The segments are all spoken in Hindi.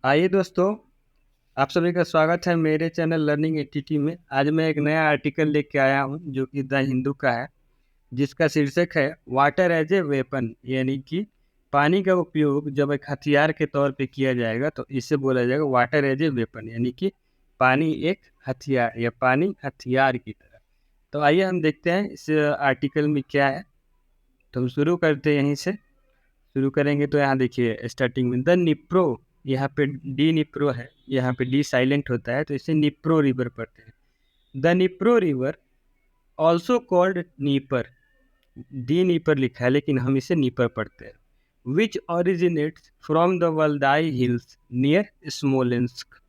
आइए दोस्तों, आप सभी का स्वागत है मेरे चैनल लर्निंग एटीटी में। आज मैं एक नया आर्टिकल लेके आया हूं जो कि द हिंदू का है, जिसका शीर्षक है वाटर एज ए वेपन। यानी कि पानी का उपयोग जब एक हथियार के तौर पे किया जाएगा तो इसे बोला जाएगा वाटर एज ए वेपन, यानी कि पानी एक हथियार या पानी हथियार की तरह। तो आइए हम देखते हैं इस आर्टिकल में क्या है। तो हम शुरू करते हैं, यहीं से शुरू करेंगे। तो यहाँ देखिए स्टार्टिंग में द निप्रो, यहाँ पे डी निप्रो है, यहाँ पे डी साइलेंट होता है तो इसे निप्रो रिवर पढ़ते हैं। The Dnipro river also called Dnieper, D Dnieper लिखा है लेकिन हम इसे नीपर पढ़ते हैं। Which originates from the Valdai hills near Smolensk.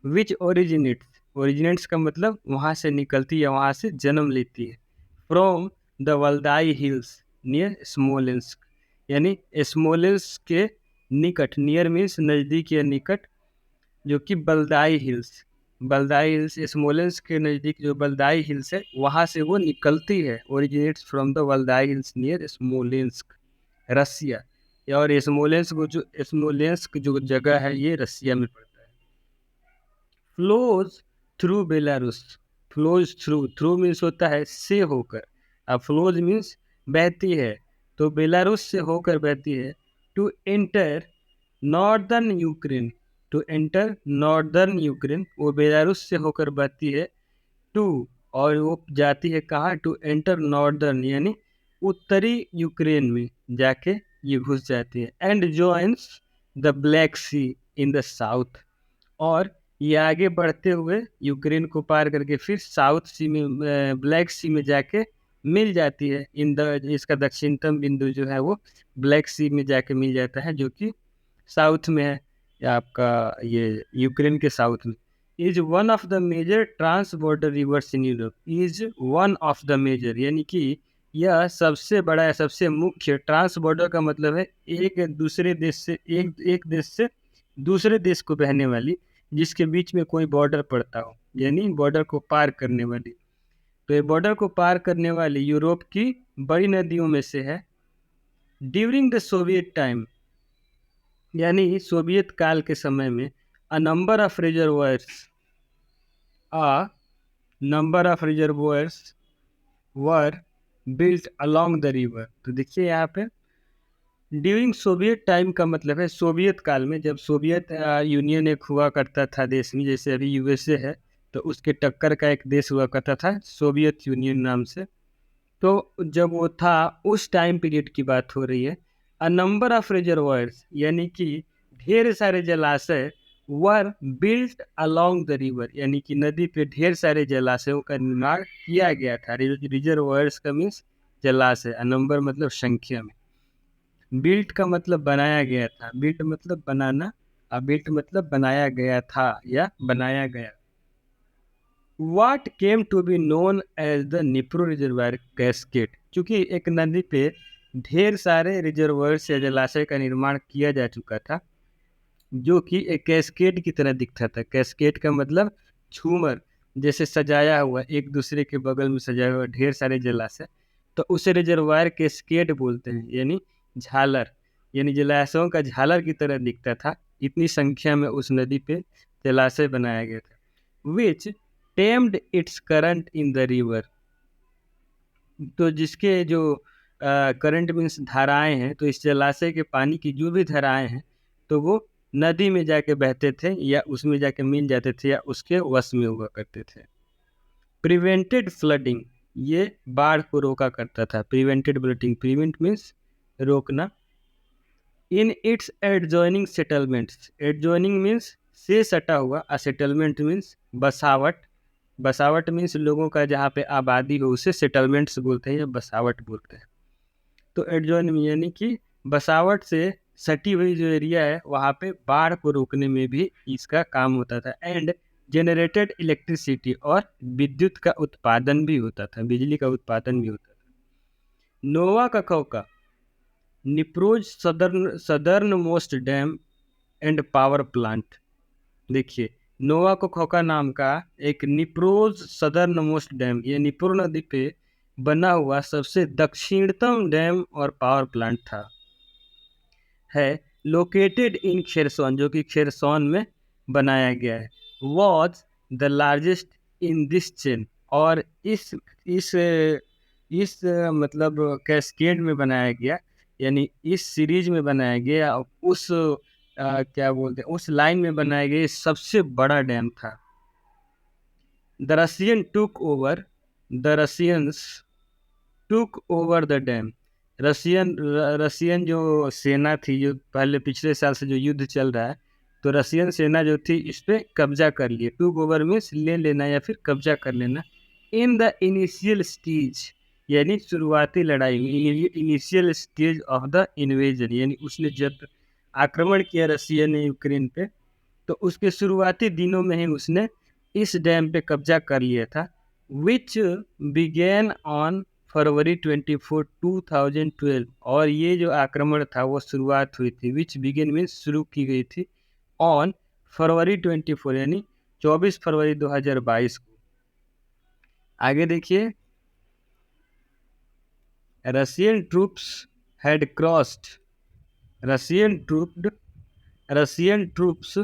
Which originates, originates का मतलब वहाँ से निकलती है, वहाँ से जन्म लेती है। From the Valdai hills near Smolensk, यानी स्मोलेंस्क के निकट, नियर मीन्स नज़दीक या निकट, जो कि बल्दाई हिल्स, बल्दाई हिल्स स्मोलेंस्क के नज़दीक जो बल्दाई हिल्स है वहाँ से वो निकलती है। Originates from the Valdai hills near Smolensk, Russia. और स्मोलेंस्क जो जगह है ये रसिया में पड़ता है। Flows through Belarus, flows through, through means होता है से होकर, अब फ्लोज मीन्स बहती है, तो बेलारूस से होकर बहती है। To enter northern Ukraine, to enter northern Ukraine, वो बेलारूस से होकर बहती है। टू, और वो जाती है कहाँ, टू एंटर नॉर्दर्न यानी उत्तरी यूक्रेन में जाके ये घुस जाती है। And joins the Black Sea in the south, और ये आगे बढ़ते हुए यूक्रेन को पार करके फिर साउथ सी में, ब्लैक सी में जाके मिल जाती है। इन द, इसका दक्षिणतम बिंदु जो है वो ब्लैक सी में जाके मिल जाता है, जो कि साउथ में है, या आपका ये यूक्रेन के साउथ में। Is one of the major trans border rivers in Europe, is one of the major यानी कि यह सबसे बड़ा है, सबसे मुख्य। ट्रांस बॉर्डर का मतलब है एक दूसरे देश से, एक देश से दूसरे देश को बहने वाली, जिसके बीच में कोई बॉर्डर पड़ता हो, यानी बॉर्डर को पार करने वाली। तो ये बॉर्डर को पार करने वाली यूरोप की बड़ी नदियों में से है। ड्यूरिंग द सोवियत टाइम, यानी सोवियत काल के समय में, a number of reservoirs, a number of reservoirs were built along the river. तो देखिए यहाँ पे ड्यूरिंग सोवियत टाइम का मतलब है सोवियत काल में, जब सोवियत यूनियन एक हुआ करता था देश में, जैसे अभी यूएसए है, तो उसके टक्कर का एक देश हुआ करता था सोवियत यूनियन नाम से। तो जब वो था उस टाइम पीरियड की बात हो रही है। अ नंबर ऑफ रिजर्वायर्स यानी कि ढेर सारे जलाशय, were built along the river यानी कि नदी पे ढेर सारे जलाशयों का निर्माण किया गया था। रिजर्वायर्स का मीन्स जलाशय, अ नंबर मतलब संख्या में, बिल्ट का मतलब बनाया गया था, बिल्ट मतलब बनाना, और बिल्ट मतलब बनाया गया था या बनाया गया। What came to be known as the Dnipro reservoir cascade, क्योंकि एक नदी पे ढेर सारे रिजर्वायर्स या जलाशय का निर्माण किया जा चुका था, जो कि एक कैस्केड की तरह दिखता था। कैस्केड का मतलब झूमर, जैसे सजाया हुआ, एक दूसरे के बगल में सजाया हुआ ढेर सारे जलाशय, तो उसे रिजर्वायर कैस्केड बोलते हैं, यानी झालर, यानी जलाशयों का झालर की तरह दिखता था। इतनी संख्या में उस नदी पे जलाशय बनाया गया था। Which tamed its current in the river, तो जिसके जो करंट मीन्स धाराएं हैं, तो इस जलाशय के पानी की जो भी धाराएं हैं तो वो नदी में जाके बहते थे या उसमें जाके मिल जाते थे या उसके वश में हुआ करते थे। प्रिवेंटेड फ्लडिंग, ये बाढ़ को रोका करता था। प्रिवेंटेड फ्लडिंग, प्रिवेंट मीन्स रोकना। In its adjoining settlements, adjoining means से सटा हुआ, आ सेटलमेंट मीन्स बसावट, बसावट मीन्स लोगों का जहाँ पे आबादी हो उसे सेटलमेंट्स बोलते हैं या बसावट बोलते हैं। तो एडजॉइन यानी कि बसावट से सटी हुई जो एरिया है वहाँ पे बाढ़ को रोकने में भी इसका काम होता था। एंड जनरेटेड इलेक्ट्रिसिटी, और विद्युत का उत्पादन भी होता था, बिजली का उत्पादन भी होता था। Nova Kakhovka, Dnipro's southernmost dam and power plant. देखिए नोवा कखौका नाम का एक निप्रोज सदर्न मोस्ट डैम, ये निप्रो नदी पे बना हुआ सबसे दक्षिणतम डैम और पावर प्लांट था, है। लोकेटेड इन खेरसौन, जो कि खेरसौन में बनाया गया है, was the largest in this chain, और इस मतलब कैस्केड में बनाया गया, यानी इस सीरीज में बनाया गया, उस क्या बोलते हैं, उस लाइन में बनाया गया सबसे बड़ा डैम था। The Russian took over the Russians took over the dam, Russian जो सेना थी, जो पहले पिछले साल से जो युद्ध चल रहा है, तो रशियन सेना जो थी इस पे कब्जा कर लिए। टुक ओवर मीन्स ले लेना या फिर कब्जा कर लेना। इन द इनिशियल स्टेज, यानी शुरुआती लड़ाई में, initial stage of the invasion, यानी उसने जब आक्रमण किया रशिया ने यूक्रेन पे, तो उसके शुरुआती दिनों में ही उसने इस डैम पे कब्जा कर लिया था। विच बिगेन ऑन February 24, 2012, और ये जो आक्रमण था वो शुरुआत हुई थी, विच बिगेन मीन्स शुरू की गई थी, ऑन February 24, यानी 24 फरवरी 2022 को। आगे देखिए, Russian troops had crossed, Russian trooped Russian troops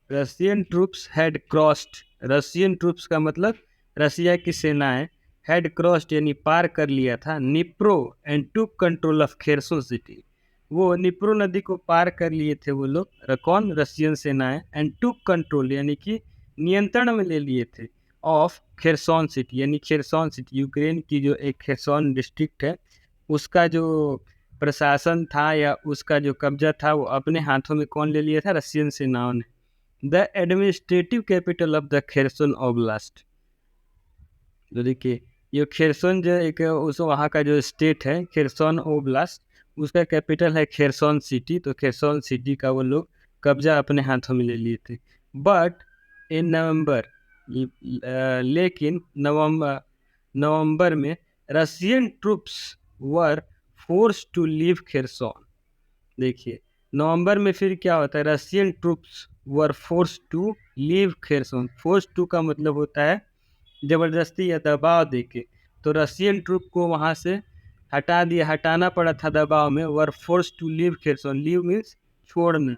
Russian troops had crossed, Russian troops का मतलब रशिया की सेनाएं, हैड क्रॉस्ड यानी पार कर लिया था, Dnipro and took control of Kherson city, वो निप्रो नदी को पार कर लिए थे वो लोग, कौन, रशियन सेनाएं, एंड टुक कंट्रोल यानी कि नियंत्रण में ले लिए थे, ऑफ खेरसोन सिटी, यानी खेरसोन सिटी यूक्रेन की जो एक खेरसोन डिस्ट्रिक्ट है, उसका जो प्रशासन था या उसका जो कब्जा था वो अपने हाथों में कौन ले लिया था, रशियन सेनाओं ने। The administrative capital of the Kherson oblast, तो देखिए ये खेरसोन जो एक उस वहाँ का जो स्टेट है खेरसोन ओब्लास्ट, उसका कैपिटल है खेरसोन सिटी, तो खेरसोन सिटी का वो लोग कब्जा अपने हाथों में ले लिए थे। बट इन नवंबर, लेकिन नवंबर में Russian troops were forced to leave Kherson, देखिए नवंबर में फिर क्या होता है, Russian troops were forced to leave Kherson, forced to का मतलब होता है जबरदस्ती या दबाव देके, तो रशियन ट्रूप को वहाँ से हटाना पड़ा था दबाव में, were forced to leave Kherson, leave means छोड़ना,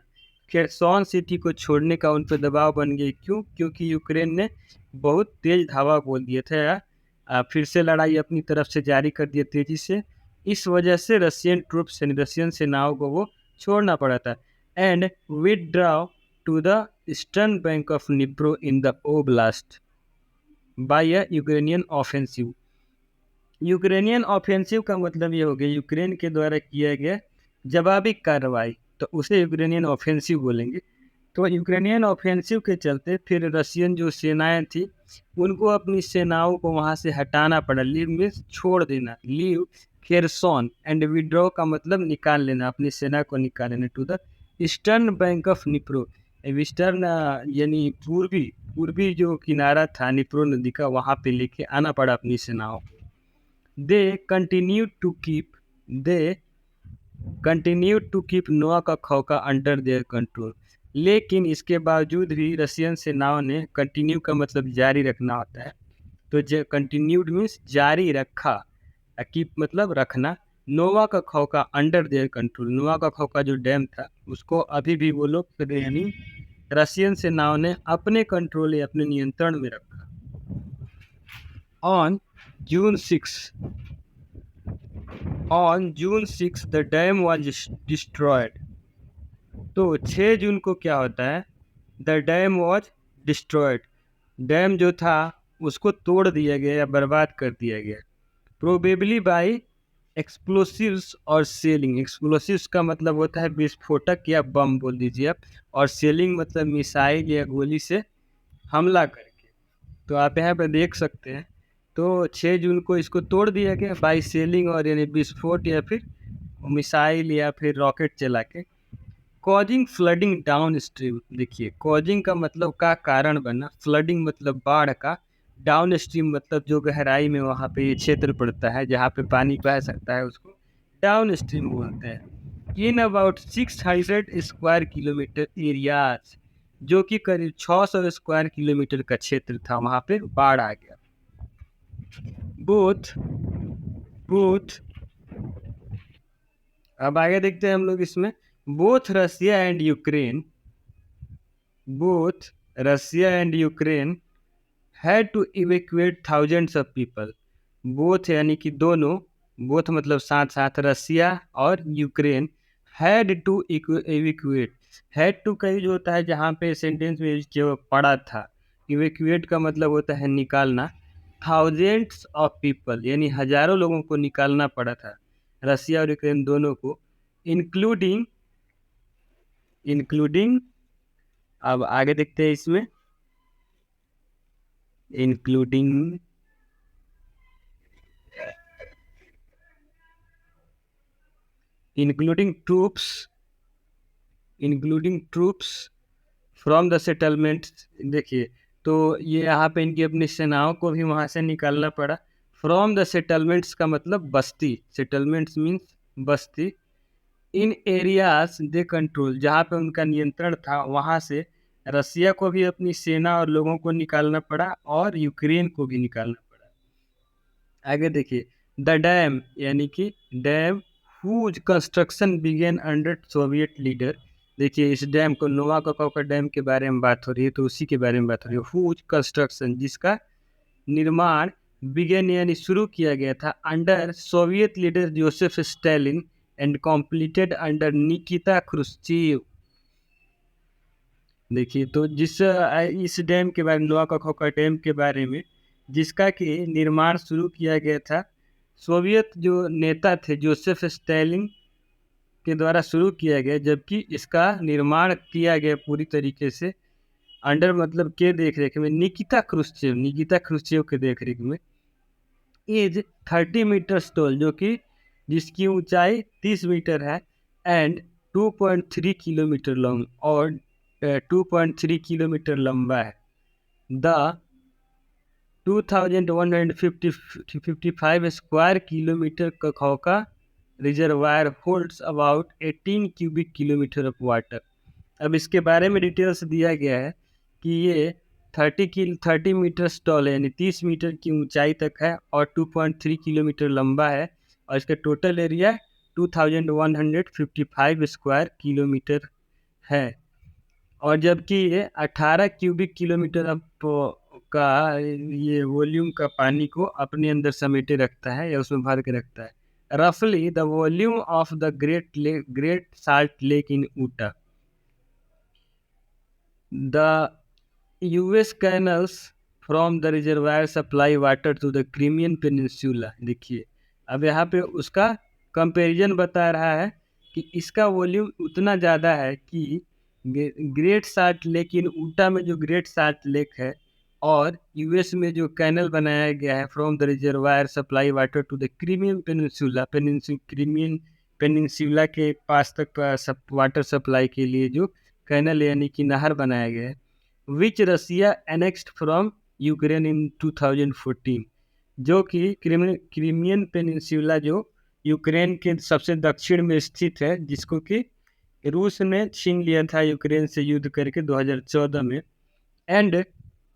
खेरसोन सिटी को छोड़ने का उन पर दबाव बन गया। क्यों? क्योंकि यूक्रेन ने बहुत तेज धावा बोल दिया था, फिर से लड़ाई अपनी तरफ से जारी कर दिया तेजी से, इस वजह से रशियन ट्रूप्स यानी रशियन सेनाओं को वो छोड़ना पड़ा था। And withdraw to the eastern bank of Dnipro in the oblast by a Ukrainian offensive, Ukrainian offensive का मतलब ये हो गया यूक्रेन के द्वारा किया गया जवाबी कार्रवाई, तो उसे यूक्रेनियन ऑफेंसिव बोलेंगे। तो यूक्रेनियन ऑफेंसिव के चलते फिर रशियन जो सेनाएं थी उनको अपनी सेनाओं को वहाँ से हटाना पड़ा, लीव मीन्स छोड़ देना, लीव खेरसोन, एंड विड्रॉ का मतलब निकाल लेना, अपनी सेना को निकाल लेना, to the eastern bank of Dnipro, eastern यानी पूर्वी जो किनारा था निप्रो नदी का, वहाँ पे लेके आना पड़ा अपनी सेनाओं को। दे कंटिन्यू टू कीप नोआ का खौका अंडर देयर कंट्रोल, लेकिन इसके बावजूद भी रशियन सेनाओं ने, कंटिन्यू का मतलब जारी रखना होता है, तो कंटिन्यूड मीन्स जारी रखा, कीप मतलब रखना, नोवा का खौका अंडर देयर कंट्रोल, नोवा का खौका जो डैम था उसको अभी भी वो लोग यानी रशियन सेनाओं ने अपने कंट्रोल या अपने नियंत्रण में रखा। On June 6 the dam was destroyed, तो 6 जून को क्या होता है, the dam was destroyed, dam जो था उसको तोड़ दिया गया या बर्बाद कर दिया गया, प्रोबेबली बाई एक्सप्लोसिव्स और सेलिंग, एक्सप्लोसिव्स का मतलब होता है विस्फोटक या बम बोल दीजिए आप, और सेलिंग मतलब मिसाइल या गोली से हमला करके, तो आप यहाँ पर देख सकते हैं, तो 6 जून को इसको तोड़ दिया गया बाई सेलिंग, और यानी विस्फोट या फिर मिसाइल या फिर रॉकेट चला के। कॉजिंग फ्लडिंग डाउन स्ट्रीम, देखिए कॉजिंग का मतलब का कारण बना, फ्लडिंग मतलब बाढ़ का, डाउन स्ट्रीम मतलब जो गहराई में वहाँ पे क्षेत्र पड़ता है जहाँ पे पानी बह सकता है उसको डाउन स्ट्रीम बोलते हैं। In about 600 square kilometre areas, जो कि करीब 600 स्क्वायर किलोमीटर का क्षेत्र था, वहाँ पे बाढ़ आ गया। बोथ अब आगे देखते हैं हम लोग इसमें, both Russia and Ukraine, both Russia and Ukraine had to evacuate thousands of people. Both यानी कि दोनों, बोथ मतलब साथ साथ, रसिया और Ukraine, had to evacuate. Had to का यूज होता है जहाँ पे सेंटेंस में जो पड़ा था, इवैक्यूएट का मतलब होता है निकालना। थाउजेंड्स ऑफ पीपल यानी हजारों लोगों को निकालना पड़ा था, रसिया और यूक्रेन दोनों को, इंक्लूडिंग, इंक्लूडिंग, अब आगे देखते हैं इसमें, including, including troops, including troops from the settlements. देखिए, तो ये यहाँ पे इनकी अपनी सेनाओं को भी वहाँ से निकालना पड़ा। फ्रॉम द सेटलमेंट्स का मतलब बस्ती, settlements means Basti. In areas they control, जहाँ पे उनका नियंत्रण था वहाँ से रसिया को भी अपनी सेना और लोगों को निकालना पड़ा और यूक्रेन को भी निकालना पड़ा। आगे देखिए, द डैम यानी कि dam whose construction began under Soviet leader. देखिए, इस डैम को, नोवाकोकोव का डैम के बारे में बात हो रही है, तो उसी के बारे में बात हो रही है। हुज कंस्ट्रक्शन, जिसका निर्माण बिगेन यानी शुरू किया गया था under Soviet leader Joseph Stalin and completed under Nikita Khrushchev. देखिए, तो जिस इस डैम के बारे में, नोवाकोकोव का डैम के बारे में, जिसका कि निर्माण शुरू किया गया था सोवियत जो नेता थे जोसेफ स्टालिन के द्वारा शुरू किया गया, जबकि इसका निर्माण किया गया पूरी तरीके से अंडर मतलब के देख रेख में निकिता क्रुश्चेव, निकिता क्रुश्चेव के देख रेख में। इज 30 मीटर टॉल, जो कि जिसकी ऊंचाई 30 मीटर है, एंड 2.3 किलोमीटर लॉन्ग, और 2.3 किलोमीटर लंबा है। The 2155 square kilometre Kakhovka reservoir holds about 18 cubic kilometre of water. अब इसके बारे में डिटेल्स दिया गया है कि ये 30 मीटर टॉल है, यानी 30 मीटर की ऊंचाई तक है, और 2.3 किलोमीटर लंबा है, और इसका टोटल एरिया 2155 स्क्वायर किलोमीटर है। और जबकि ये 18 क्यूबिक किलोमीटर अब का ये वॉल्यूम का पानी को अपने अंदर समेटे रखता है या उसमें भर के रखता है। रफली the volume of the Great Salt Lake in Utah. The US canals from the reservoir supply water to the Crimean peninsula. देखिए, अब यहाँ पे उसका कंपैरिजन बता रहा है कि इसका वॉल्यूम उतना ज़्यादा है कि ग्रेट साल्ट लेक इन ऊटा में जो ग्रेट साल्ट लेक है, और यूएस में जो कैनल बनाया गया है from the reservoir supply water to the Crimean peninsula, Crimean peninsula के पास तक वाटर सप्लाई के लिए जो कैनल यानी कि नहर बनाया गया है, विच रसिया एनेक्स्ड फ्रॉम यूक्रेन इन 2014, जो कि क्रीमियन पेनिनसुला जो यूक्रेन के सबसे दक्षिण में स्थित है, जिसको कि रूस ने छीन लिया था यूक्रेन से युद्ध करके 2014 में। And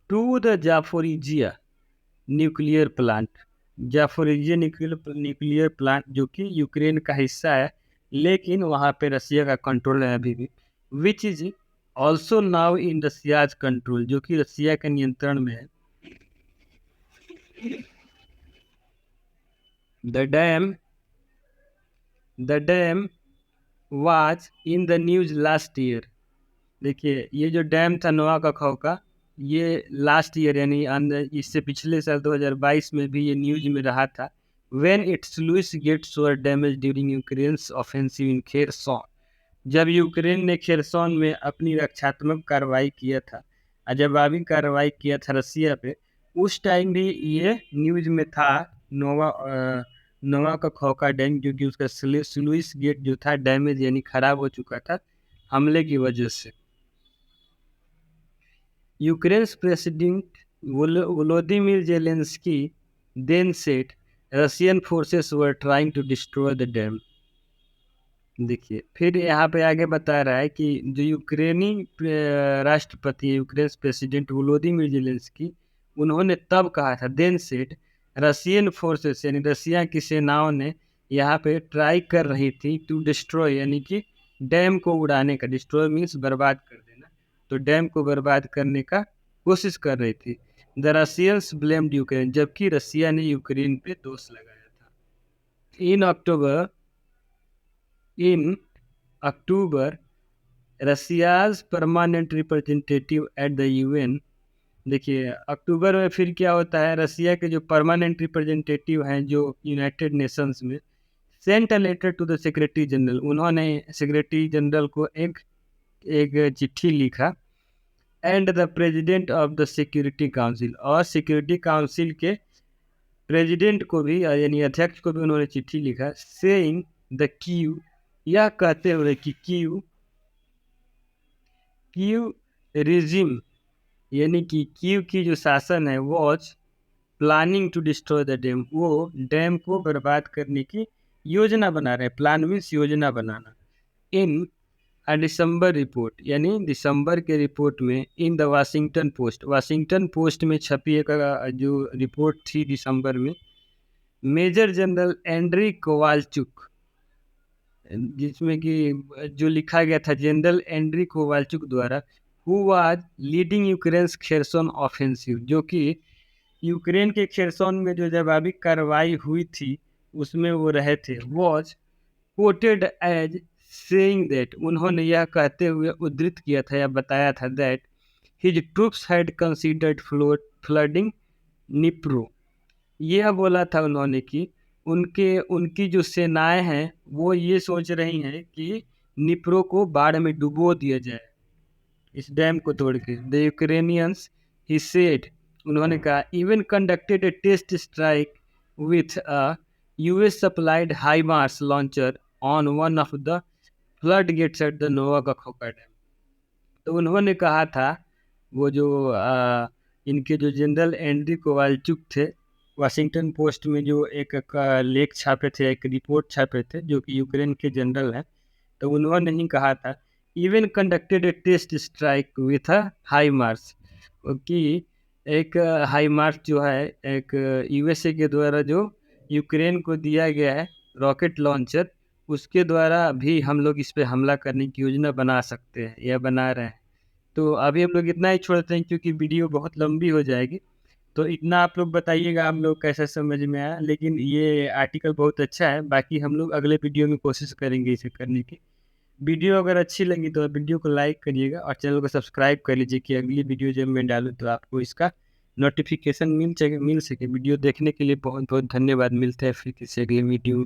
to the Zaporizhzhia nuclear plant, Zaporizhzhia nuclear plant जो कि यूक्रेन का हिस्सा है, लेकिन वहाँ पे रसिया का कंट्रोल है अभी भी, which is also now in Russia's control, जो कि रसिया के नियंत्रण में है। The dam was in the news last year. देखिए, ये जो डैम था नोवाकोकोव का, ये लास्ट ईयर यानी इससे पिछले साल 2022 में भी ये न्यूज में रहा था। When its sluice gates were damaged during Ukraine's offensive in Kherson, जब यूक्रेन ने खेरसोन में अपनी रक्षात्मक कार्रवाई किया था, जवाबी कार्रवाई किया था रसिया पे, उस टाइम भी ये न्यूज में था नोवाकोकोव का डैम, क्योंकि उसका स्लुइस गेट जो था डैमेज यानी खराब हो चुका था हमले की वजह से। Ukraine's president Volodymyr Zelensky then said Russian forces were trying to destroy the dam. देखिए, फिर यहाँ पे आगे बता रहा है कि जो यूक्रेनी राष्ट्रपति है, यूक्रेन प्रेसिडेंट वोलोदिमिर जेलेंस्की, उन्होंने तब कहा था, देन सेड रशियन फोर्सेस यानी रशिया की सेनाओं ने यहाँ पे ट्राई कर रही थी टू डिस्ट्रॉय, यानी कि डैम को उड़ाने का, डिस्ट्रॉय मीन्स बर्बाद कर देना, तो डैम को बर्बाद करने का कोशिश कर रही थी। द रशियंस ब्लेम्ड यूक्रेन, जबकि रसिया ने यूक्रेन पे दोष लगाया था। In October in October Russia's permanent representative at the UN, देखिए अक्टूबर में फिर क्या होता है, रसिया के जो परमानेंट रिप्रेजेंटेटिव हैं जो यूनाइटेड नेशंस में, sent a letter to the secretary general, उन्होंने सेक्रेटरी जनरल को एक एक चिट्ठी लिखा, and the president of the Security Council, और सिक्योरिटी काउंसिल के प्रेसिडेंट को भी यानी अध्यक्ष को भी उन्होंने चिट्ठी लिखा, सेइंग द क्यू, यह कहते हुए कि क्यू रिजिम, यानी कि क्यू की जो शासन है was planning to destroy the dam, वो डैम को बर्बाद करने की योजना बना रहे, प्लान मीन्स योजना बनाना। इन दिसंबर रिपोर्ट, यानी दिसंबर के रिपोर्ट में, in the Washington post, Washington post में छपी एक जो रिपोर्ट थी दिसंबर में, मेजर जनरल एंड्री कोवालचुक, जिसमें कि जो लिखा गया था जनरल एंड्री कोवालचुक द्वारा, who was leading Ukraine's Kherson offensive, जो कि यूक्रेन के खेरसन में जो जवाबी कार्रवाई हुई थी उसमें वो रहे थे, was quoted as saying that, उन्होंने यह कहते हुए उद्धृत किया था या बताया था, that his troops had considered flooding Dnipro, यह बोला था उन्होंने कि उनकी जो सेनाएं हैं वो ये सोच रही हैं कि निप्रो को बाढ़ में डुबो दिया जाए, इस डैम को तोड़ के। द यूक्रेनियंस, ही सेड, उन्होंने कहा, even conducted a test strike with a US supplied HIMARS launcher on one of the flood gates at the Nova Kakhovka dam, तो उन्होंने कहा था, वो जो इनके जो जनरल एंड्री कोवालचुक थे, वाशिंगटन पोस्ट में जो एक लेख छापे थे, एक रिपोर्ट छापे थे, जो कि यूक्रेन के जनरल हैं, तो उन्होंने ही कहा था, even conducted a test strike with a HIMARS, कि एक हाई मार्स जो है एक यूएसए के द्वारा जो यूक्रेन को दिया गया है रॉकेट लॉन्चर, उसके द्वारा भी हम लोग इस पे हमला करने की योजना बना सकते हैं या बना रहे हैं। तो अभी हम लोग इतना ही छोड़ते हैं क्योंकि वीडियो बहुत लंबी हो जाएगी, तो इतना आप लोग बताइएगा हम लोग कैसा समझ में आया, लेकिन ये आर्टिकल बहुत अच्छा है, बाकी हम लोग अगले वीडियो में कोशिश करेंगे इसे करने की। वीडियो अगर अच्छी लगी तो वीडियो को लाइक करिएगा और चैनल को सब्सक्राइब कर लीजिए कि अगली वीडियो जब मैं डालूँ तो आपको इसका नोटिफिकेशन मिल सके। वीडियो देखने के लिए बहुत बहुत धन्यवाद, मिलते हैं फिर किसी अगले वीडियो।